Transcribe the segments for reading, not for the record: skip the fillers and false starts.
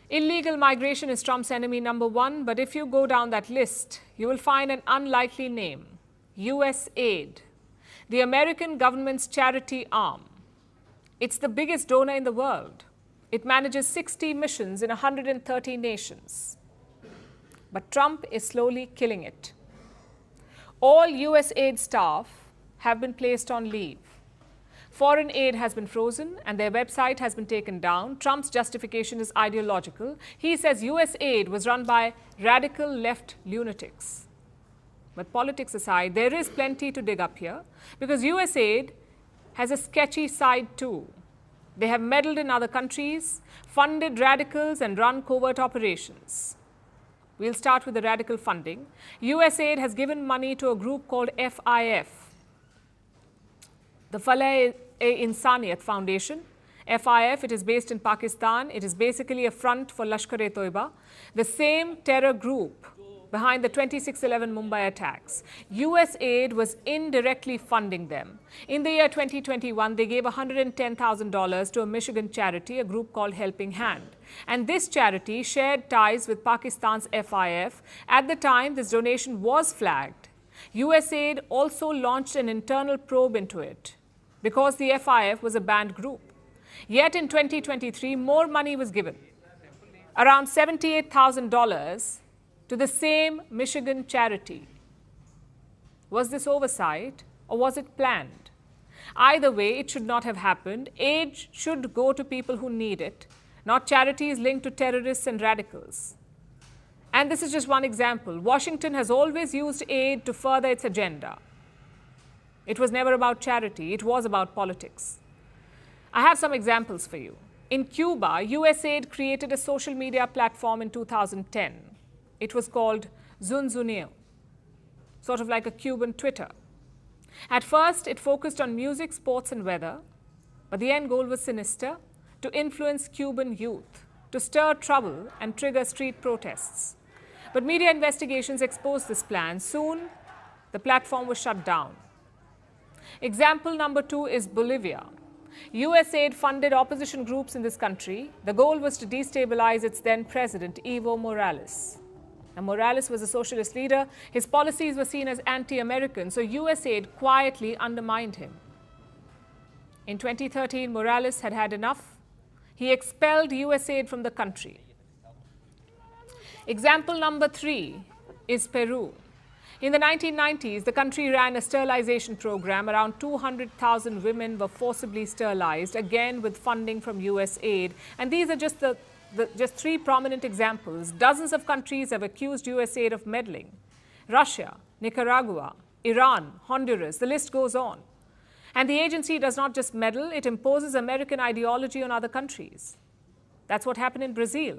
Illegal migration is Trump's enemy number one, but if you go down that list, you will find an unlikely name: Usaid, the American government's charity arm. It's the biggest donor in the world. It manages 60 missions in 130 nations. But Trump is slowly killing it. All Usaid staff have been placed on leave. Foreign aid has been frozen and their website has been taken down. Trump's justification is ideological. He says Usaid was run by radical left lunatics. But politics aside, there is plenty to dig up here, because Usaid has a sketchy side too. They have meddled in other countries, funded radicals and run covert operations. We'll start with the radical funding. Usaid has given money to a group called FIF, the Falah-e-Insaniyat Foundation. FIF, it is based in Pakistan. It is basically a front for Lashkar-e-Toiba, the same terror group behind the 26/11 Mumbai attacks. Usaid was indirectly funding them. In the year 2021, they gave $110,000 to a Michigan charity, a group called Helping Hand. And this charity shared ties with Pakistan's FIF. At the time, this donation was flagged. Usaid also launched an internal probe into it because the FIF was a banned group. Yet in 2023, more money was given, around $78,000 to the same Michigan charity. Was this oversight or was it planned? Either way, it should not have happened. Aid should go to people who need it, not charities linked to terrorists and radicals. And this is just one example. Washington has always used aid to further its agenda. It was never about charity, it was about politics. I have some examples for you. In Cuba, Usaid created a social media platform in 2010. It was called Zunzuneo, sort of like a Cuban Twitter. At first, it focused on music, sports, and weather, but the end goal was sinister: to influence Cuban youth, to stir trouble and trigger street protests. But media investigations exposed this plan. Soon, the platform was shut down. Example number 2 is Bolivia. Usaid funded opposition groups in this country. The goal was to destabilize its then president, Evo Morales. Now, Morales was a socialist leader. His policies were seen as anti-American, so Usaid quietly undermined him. In 2013, Morales had had enough. He expelled Usaid from the country. Example number 3 is Peru. In the 1990s, the country ran a sterilization program. Around 200,000 women were forcibly sterilized, again with funding from Usaid. And these are just just 3 prominent examples. Dozens of countries have accused Usaid of meddling: Russia, Nicaragua, Iran, Honduras, the list goes on. And the agency does not just meddle, it imposes American ideology on other countries. That's what happened in Brazil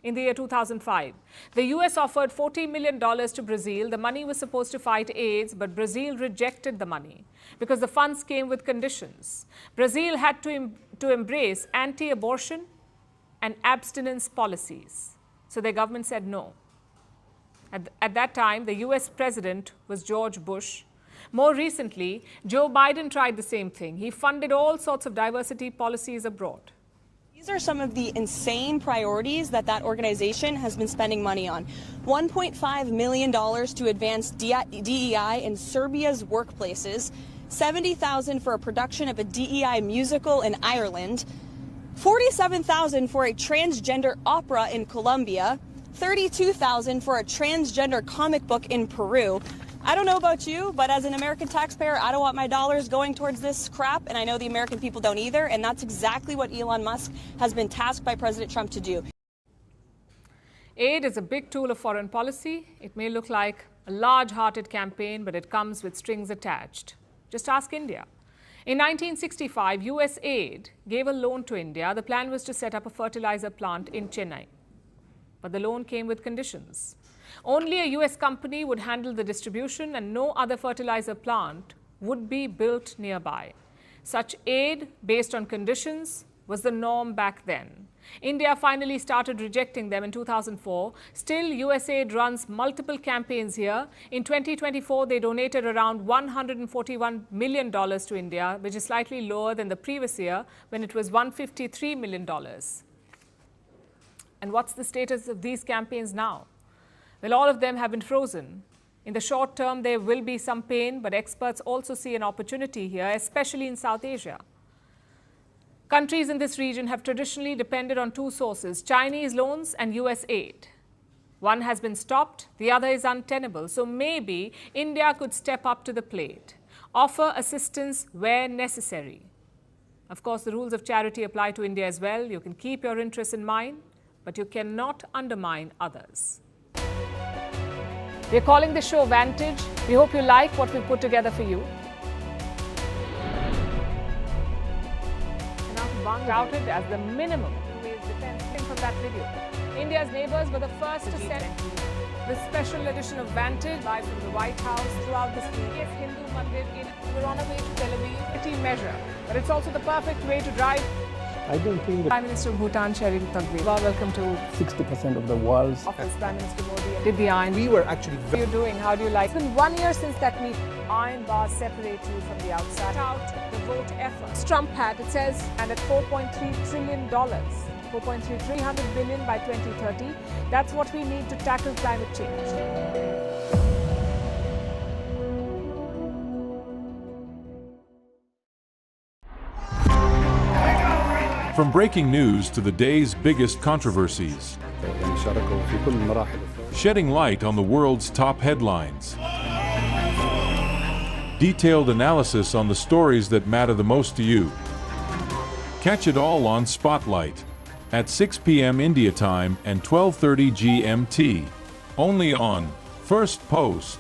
in the year 2005. The US offered $40 million to Brazil. The money was supposed to fight AIDS, but Brazil rejected the money because the funds came with conditions. Brazil had to embrace anti-abortion and abstinence policies. So their government said no. At that time, the US president was George Bush. More recently, Joe Biden tried the same thing. He funded all sorts of diversity policies abroad. These are some of the insane priorities that organization has been spending money on. $1.5 million to advance DEI in Serbia's workplaces, $70,000 for a production of a DEI musical in Ireland, $47,000 for a transgender opera in Colombia, $32,000 for a transgender comic book in Peru. I don't know about you, but as an American taxpayer, I don't want my dollars going towards this crap, and I know the American people don't either, and that's exactly what Elon Musk has been tasked by President Trump to do. Aid is a big tool of foreign policy. It may look like a large-hearted campaign, but it comes with strings attached. Just ask India. In 1965, Usaid gave a loan to India. The plan was to set up a fertilizer plant in Chennai. But the loan came with conditions. Only a US company would handle the distribution and no other fertilizer plant would be built nearby. Such aid based on conditions was the norm back then. India finally started rejecting them in 2004. Still, Usaid runs multiple campaigns here. In 2024, they donated around $141 million to India, which is slightly lower than the previous year when it was $153 million. And what's the status of these campaigns now? Well, all of them have been frozen. In the short term, there will be some pain, but experts also see an opportunity here, especially in South Asia. Countries in this region have traditionally depended on two sources, Chinese loans and US aid. One has been stopped, the other is untenable. So maybe India could step up to the plate, offer assistance where necessary. Of course, the rules of charity apply to India as well. You can keep your interests in mind, but you cannot undermine others. We're calling this show Vantage. We hope you like what we've put together for you. Touted as the minimum defense from that video. India's neighbors were the first to send the special edition of Vantage live from the White House throughout this week. Hindu Mandir we're on our way to Tel Aviv. Pretty measure, but it's also the perfect way to drive. I don't think that Prime Minister of Bhutan, Sherin Thagbir. Welcome to 60% of the world's office. Prime Minister Modi did the iron. We were actually How are you doing? How do you like? It's been 1 year since that meeting. Iron bars separate you from the outside. Out the vote effort. Trump had, it says, and at $4.3 trillion. 300 billion by 2030. That's what we need to tackle climate change. From breaking news to the day's biggest controversies, shedding light on the world's top headlines, detailed analysis on the stories that matter the most to you. Catch it all on Spotlight at 6 p.m. India time and 12:30 GMT, only on First Post.